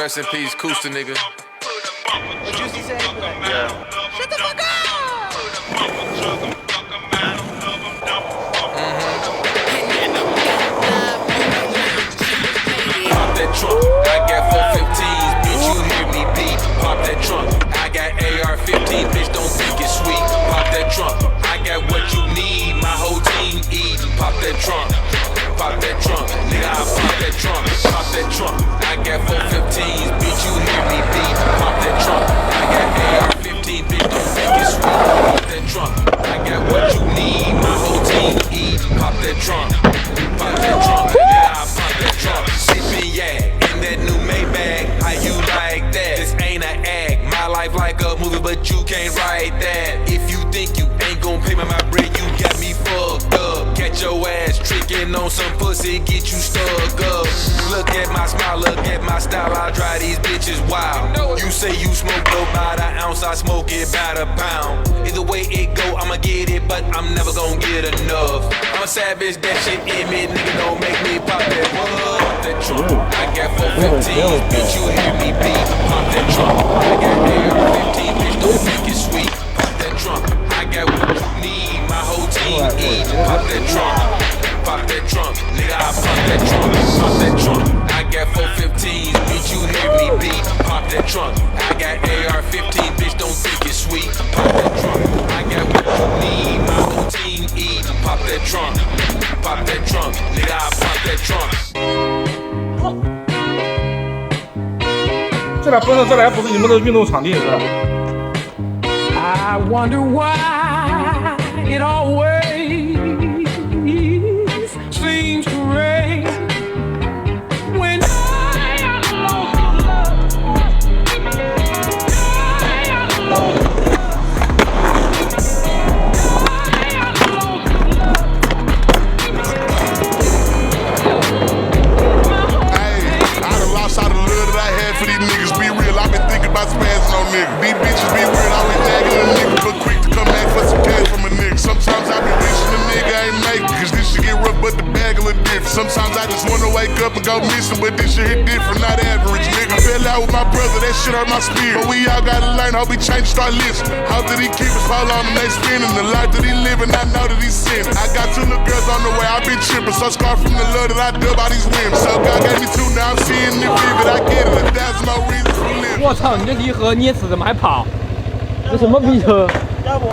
Rest in peace, Kusta nigga. What Juicy say? Yeah. Shut the fuck up! Pop that trunk, I got 415s, bitch, you hear me beat. Pop that trunk, I got AR-15, bitch, don't think it's sweet. Pop that trunk, I got what you need, my whole team eat. Pop that trunk, nigga, I pop that trunk, pop that trunk. I got 415s, bitch, you hear me beat. Pop that trunk, I got AR-15, bitch, don't think it's sweet. Pop that trunk, I got what you need, my whole team eat. Pop that trunk, nigga, I pop that trunk. Sippin' yak in that new Maybach, how you like that? This ain't an act, my life like a movie, but you can't write that. If you think you ain't gon' pay me my bread, you got me fucked up. Catch your ass trickin' on some pussy, get you stuck up. Look at my smile, look at my style, I drive these bitches wild. You say you smoke dope by the ounce, I smoke it by the pound. Either way it go, I'ma get it, but I'm never gon' get enough. I'm a savage, that shit in me, nigga, don't make me pop that what? That trunk, I got 415s, bitch, you hear me beat. Pop that trunk, I got AR-15, bitch, don't think it's sweet. Pop that trunk, I got what you need, my whole team eat. Pop that trunk, nigga, I pop that trunk, pop that trunk. I got 415s, bitch, you hear me beat. Pop that trunk, I got AR-15, bitch, don't think it's sweet. Pop that trunk, I got what you need, my whole team eat. Pop that trunk, nigga, I pop that trunk. 这来不是你们的运动场地是吧？ I wonder why it always seems to rain when I am alone. I am alone. For these niggas be real, I've been thinking about spazzing on niggas. These bitches be weird, always nagging a nigga, but quick to come back for some cash from a nigga. Sometimes I be wishing a nigga ain't make it, cause this shit get rough, but the bag a little different. Sometimes I just wanna wake up and go missing, but this shit hit different, not average, nigga. Fell out with my brother, that shit hurt my spirit. But we all gotta learn, hope he change, start listening. Hope that he keep us fall on and they spinning. The life that he living, I know that he's sinning. I got 2 little girls on the way, I been tripping, so scarred from the love that I dub all these women. So God gave me 2, now I'm seeing it vivid, I get it. 1,000 no reason for living. 我操！你这离合捏死怎么还跑？这什么逼车？要不